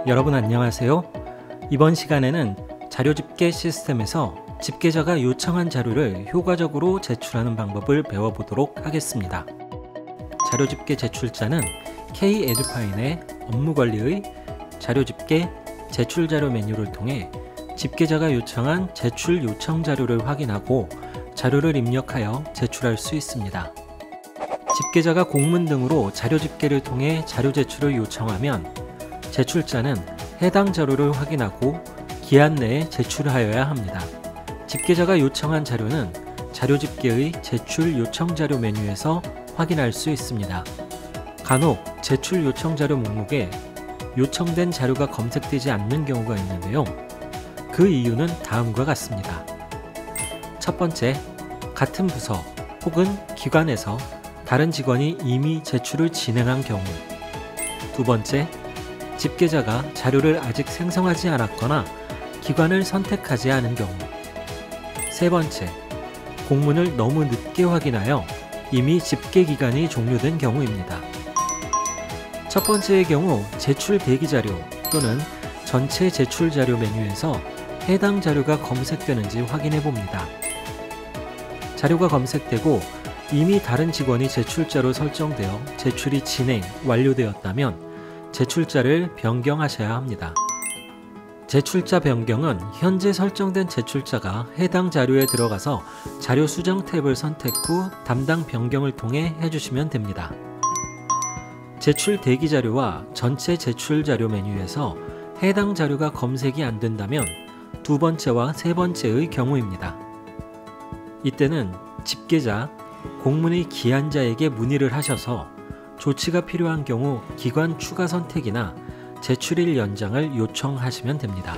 여러분 안녕하세요. 이번 시간에는 자료 집계 시스템에서 집계자가 요청한 자료를 효과적으로 제출하는 방법을 배워보도록 하겠습니다. 자료 집계 제출자는 K-에듀파인의 업무관리의 자료 집계 제출 자료 메뉴를 통해 집계자가 요청한 제출 요청 자료를 확인하고 자료를 입력하여 제출할 수 있습니다. 집계자가 공문 등으로 자료 집계를 통해 자료 제출을 요청하면 제출자는 해당 자료를 확인하고 기한 내에 제출하여야 합니다. 집계자가 요청한 자료는 자료 집계의 제출 요청 자료 메뉴에서 확인할 수 있습니다. 간혹 제출 요청 자료 목록에 요청된 자료가 검색되지 않는 경우가 있는데요. 그 이유는 다음과 같습니다. 첫 번째, 같은 부서 혹은 기관에서 다른 직원이 이미 제출을 진행한 경우. 두 번째, 집계자가 자료를 아직 생성하지 않았거나 기관을 선택하지 않은 경우. 세 번째, 공문을 너무 늦게 확인하여 이미 집계 기간이 종료된 경우입니다. 첫 번째의 경우 제출 대기 자료 또는 전체 제출 자료 메뉴에서 해당 자료가 검색되는지 확인해 봅니다. 자료가 검색되고 이미 다른 직원이 제출자로 설정되어 제출이 진행, 완료되었다면 제출자를 변경하셔야 합니다. 제출자 변경은 현재 설정된 제출자가 해당 자료에 들어가서 자료 수정 탭을 선택 후 담당 변경을 통해 해주시면 됩니다. 제출 대기 자료와 전체 제출 자료 메뉴에서 해당 자료가 검색이 안 된다면 두 번째와 세 번째의 경우입니다. 이때는 집계자, 공문의 기한자에게 문의를 하셔서 조치가 필요한 경우 기관 추가 선택이나 제출일 연장을 요청하시면 됩니다.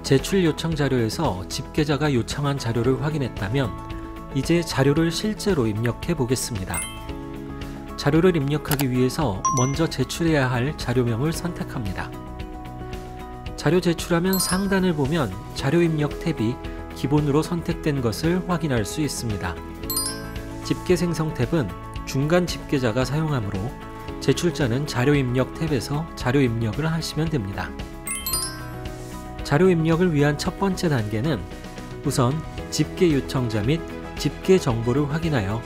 제출 요청 자료에서 집계자가 요청한 자료를 확인했다면 이제 자료를 실제로 입력해 보겠습니다. 자료를 입력하기 위해서 먼저 제출해야 할 자료명을 선택합니다. 자료 제출하면 상단을 보면 자료 입력 탭이 기본으로 선택된 것을 확인할 수 있습니다. 집계 생성 탭은 중간 집계자가 사용하므로 제출자는 자료 입력 탭에서 자료 입력을 하시면 됩니다. 자료 입력을 위한 첫 번째 단계는 우선 집계 요청자 및 집계 정보를 확인하여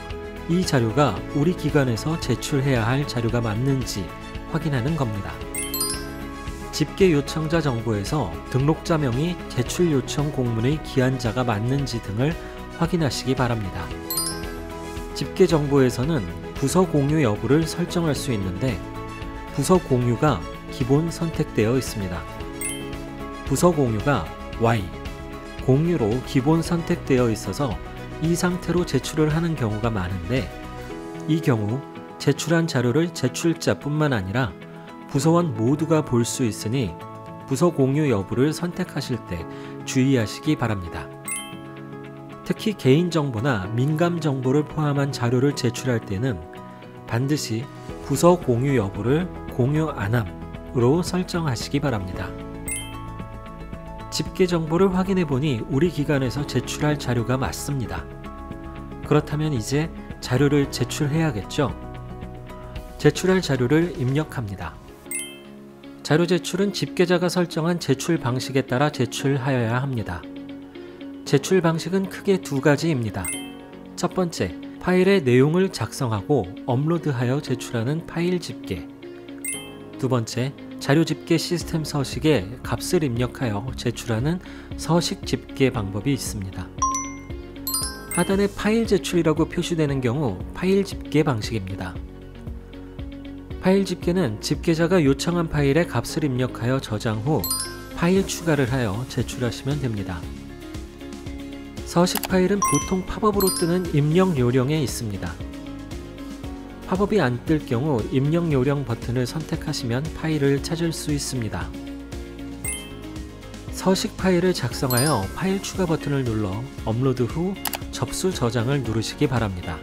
이 자료가 우리 기관에서 제출해야 할 자료가 맞는지 확인하는 겁니다. 집계 요청자 정보에서 등록자명이 제출 요청 공문의 기한자가 맞는지 등을 확인하시기 바랍니다. 집계 정보에서는 부서 공유 여부를 설정할 수 있는데 부서 공유가 기본 선택되어 있습니다. 부서 공유가 Y, 공유로 기본 선택되어 있어서 이 상태로 제출을 하는 경우가 많은데 이 경우 제출한 자료를 제출자뿐만 아니라 부서원 모두가 볼 수 있으니 부서 공유 여부를 선택하실 때 주의하시기 바랍니다. 특히 개인정보나 민감정보를 포함한 자료를 제출할 때는 반드시 부서 공유 여부를 공유 안함으로 설정하시기 바랍니다. 집계 정보를 확인해 보니 우리 기관에서 제출할 자료가 맞습니다. 그렇다면 이제 자료를 제출해야겠죠? 제출할 자료를 입력합니다. 자료 제출은 집계자가 설정한 제출 방식에 따라 제출하여야 합니다. 제출 방식은 크게 두 가지입니다. 첫 번째, 파일의 내용을 작성하고 업로드하여 제출하는 파일 집계. 두 번째, 자료 집계 시스템 서식에 값을 입력하여 제출하는 서식 집계 방법이 있습니다. 하단에 파일 제출이라고 표시되는 경우 파일 집계 방식입니다. 파일 집계는 집계자가 요청한 파일에 값을 입력하여 저장 후 파일 추가를 하여 제출하시면 됩니다. 서식 파일은 보통 팝업으로 뜨는 입력 요령에 있습니다. 팝업이 안 뜰 경우 입력 요령 버튼을 선택하시면 파일을 찾을 수 있습니다. 서식 파일을 작성하여 파일 추가 버튼을 눌러 업로드 후 접수 저장을 누르시기 바랍니다.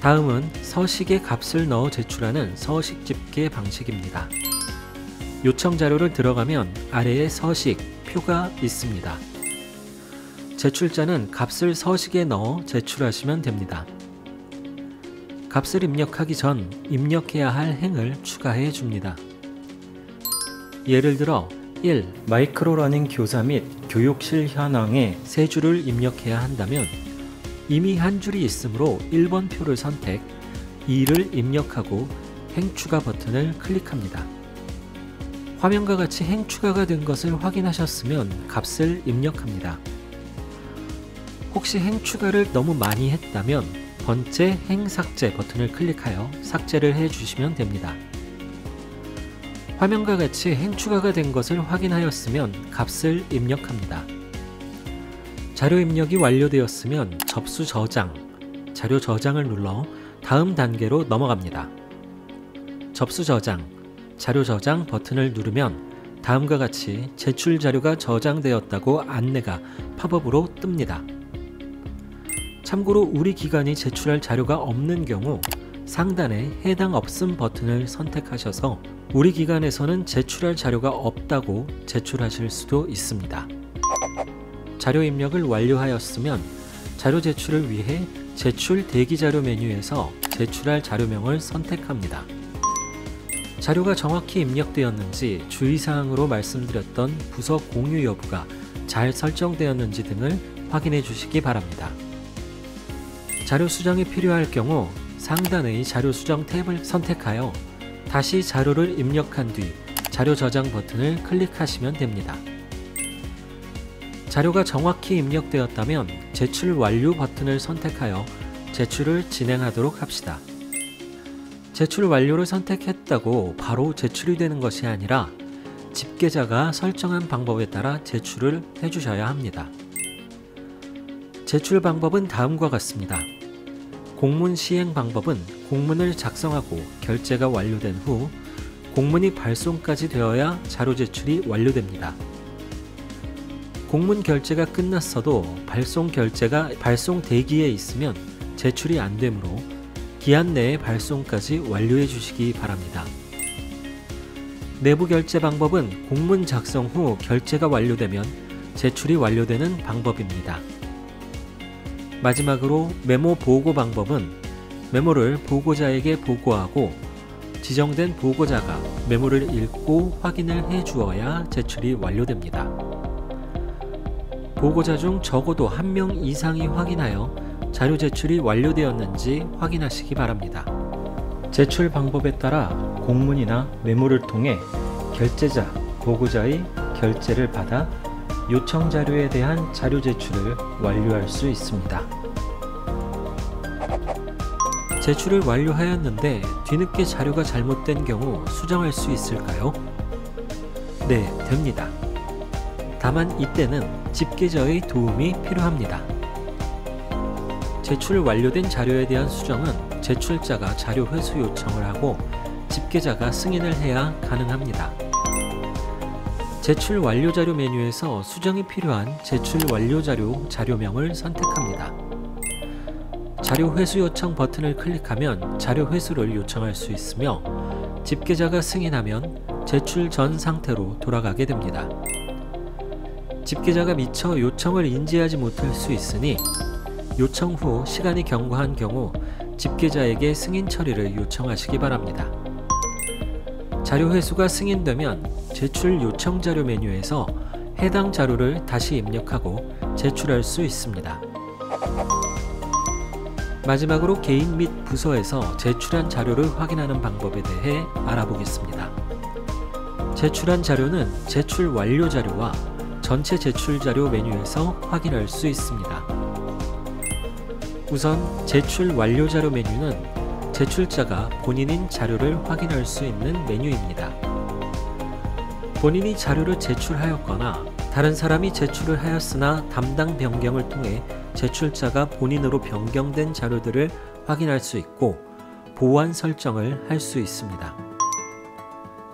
다음은 서식에 값을 넣어 제출하는 서식 집계 방식입니다. 요청 자료를 들어가면 아래에 서식, 표가 있습니다. 제출자는 값을 서식에 넣어 제출하시면 됩니다. 값을 입력하기 전 입력해야 할 행을 추가해 줍니다. 예를 들어 1. 마이크로러닝 교사 및 교육실 현황에 3줄을 입력해야 한다면 이미 한 줄이 있으므로 1번 표를 선택, 2를 입력하고 행추가 버튼을 클릭합니다. 화면과 같이 행추가가 된 것을 확인하셨으면 값을 입력합니다. 혹시 행추가를 너무 많이 했다면 번째 행삭제 버튼을 클릭하여 삭제를 해주시면 됩니다. 화면과 같이 행추가가 된 것을 확인하였으면 값을 입력합니다. 자료 입력이 완료되었으면 접수 저장, 자료 저장을 눌러 다음 단계로 넘어갑니다. 접수 저장, 자료 저장 버튼을 누르면 다음과 같이 제출 자료가 저장되었다고 안내가 팝업으로 뜹니다. 참고로 우리 기관이 제출할 자료가 없는 경우 상단에 해당 없음 버튼을 선택하셔서 우리 기관에서는 제출할 자료가 없다고 제출하실 수도 있습니다. 자료 입력을 완료하였으면 자료 제출을 위해 제출 대기 자료 메뉴에서 제출할 자료명을 선택합니다. 자료가 정확히 입력되었는지 주의사항으로 말씀드렸던 부서 공유 여부가 잘 설정되었는지 등을 확인해 주시기 바랍니다. 자료 수정이 필요할 경우 상단의 자료 수정 탭을 선택하여 다시 자료를 입력한 뒤 자료 저장 버튼을 클릭하시면 됩니다. 자료가 정확히 입력되었다면 제출 완료 버튼을 선택하여 제출을 진행하도록 합시다. 제출 완료를 선택했다고 바로 제출이 되는 것이 아니라 집계자가 설정한 방법에 따라 제출을 해주셔야 합니다. 제출 방법은 다음과 같습니다. 공문 시행 방법은 공문을 작성하고 결제가 완료된 후 공문이 발송까지 되어야 자료 제출이 완료됩니다. 공문 결제가 끝났어도 발송 결제가 발송 대기에 있으면 제출이 안 되므로 기한 내에 발송까지 완료해 주시기 바랍니다. 내부 결제 방법은 공문 작성 후 결제가 완료되면 제출이 완료되는 방법입니다. 마지막으로 메모 보고 방법은 메모를 보고자에게 보고하고 지정된 보고자가 메모를 읽고 확인을 해 주어야 제출이 완료됩니다. 보고자 중 적어도 1명 이상이 확인하여 자료 제출이 완료되었는지 확인하시기 바랍니다. 제출 방법에 따라 공문이나 메모를 통해 결제자, 보고자의 결제를 받아 요청 자료에 대한 자료 제출을 완료할 수 있습니다. 제출을 완료하였는데 뒤늦게 자료가 잘못된 경우 수정할 수 있을까요? 네, 됩니다. 다만 이때는 집계자의 도움이 필요합니다. 제출 완료된 자료에 대한 수정은 제출자가 자료 회수 요청을 하고 집계자가 승인을 해야 가능합니다. 제출 완료 자료 메뉴에서 수정이 필요한 제출 완료 자료 자료명을 선택합니다. 자료 회수 요청 버튼을 클릭하면 자료 회수를 요청할 수 있으며 집계자가 승인하면 제출 전 상태로 돌아가게 됩니다. 집계자가 미처 요청을 인지하지 못할 수 있으니 요청 후 시간이 경과한 경우 집계자에게 승인 처리를 요청하시기 바랍니다. 자료 회수가 승인되면 제출 요청 자료 메뉴에서 해당 자료를 다시 입력하고 제출할 수 있습니다. 마지막으로 개인 및 부서에서 제출한 자료를 확인하는 방법에 대해 알아보겠습니다. 제출한 자료는 제출 완료 자료와 전체 제출 자료 메뉴에서 확인할 수 있습니다. 우선 제출 완료 자료 메뉴는 제출자가 본인인 자료를 확인할 수 있는 메뉴입니다. 본인이 자료를 제출하였거나 다른 사람이 제출을 하였으나 담당 변경을 통해 제출자가 본인으로 변경된 자료들을 확인할 수 있고 보완 설정을 할 수 있습니다.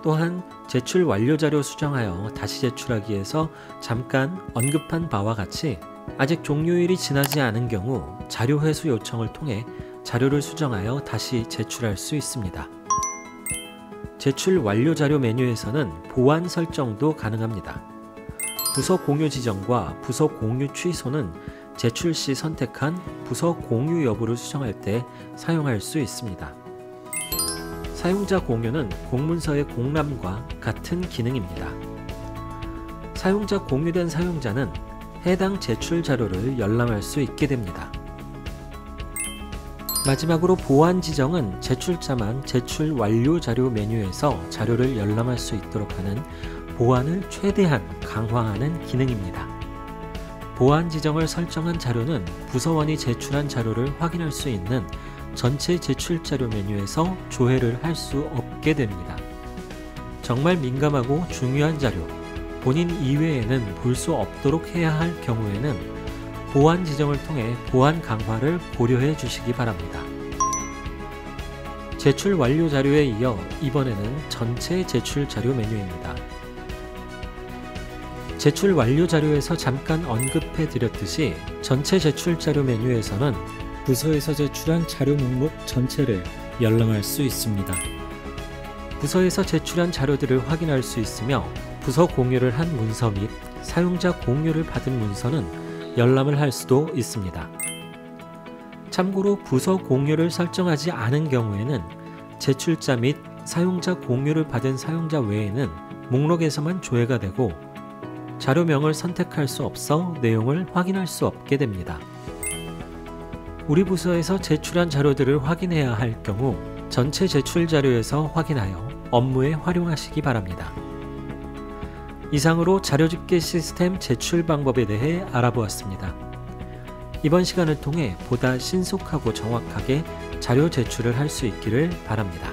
또한 제출 완료 자료 수정하여 다시 제출하기에서 잠깐 언급한 바와 같이 아직 종료일이 지나지 않은 경우 자료 회수 요청을 통해 자료를 수정하여 다시 제출할 수 있습니다. 제출 완료 자료 메뉴에서는 보완 설정도 가능합니다. 부서 공유 지정과 부서 공유 취소는 제출 시 선택한 부서 공유 여부를 수정할 때 사용할 수 있습니다. 사용자 공유는 공문서의 공람과 같은 기능입니다. 사용자 공유된 사용자는 해당 제출 자료를 열람할 수 있게 됩니다. 마지막으로 보안 지정은 제출자만 제출 완료 자료 메뉴에서 자료를 열람할 수 있도록 하는 보안을 최대한 강화하는 기능입니다. 보안 지정을 설정한 자료는 부서원이 제출한 자료를 확인할 수 있는 전체 제출 자료 메뉴에서 조회를 할 수 없게 됩니다. 정말 민감하고 중요한 자료, 본인 이외에는 볼 수 없도록 해야 할 경우에는 보안 지정을 통해 보안 강화를 고려해 주시기 바랍니다. 제출 완료 자료에 이어 이번에는 전체 제출 자료 메뉴입니다. 제출 완료 자료에서 잠깐 언급해 드렸듯이 전체 제출 자료 메뉴에서는 부서에서 제출한 자료 목록 전체를 열람할 수 있습니다. 부서에서 제출한 자료들을 확인할 수 있으며 부서 공유를 한 문서 및 사용자 공유를 받은 문서는 열람을 할 수도 있습니다. 참고로 부서 공유를 설정하지 않은 경우에는 제출자 및 사용자 공유를 받은 사용자 외에는 목록에서만 조회가 되고 자료명을 선택할 수 없어 내용을 확인할 수 없게 됩니다. 우리 부서에서 제출한 자료들을 확인해야 할 경우 전체 제출 자료에서 확인하여 업무에 활용하시기 바랍니다. 이상으로 자료집계 시스템 제출 방법에 대해 알아보았습니다. 이번 시간을 통해 보다 신속하고 정확하게 자료 제출을 할 수 있기를 바랍니다.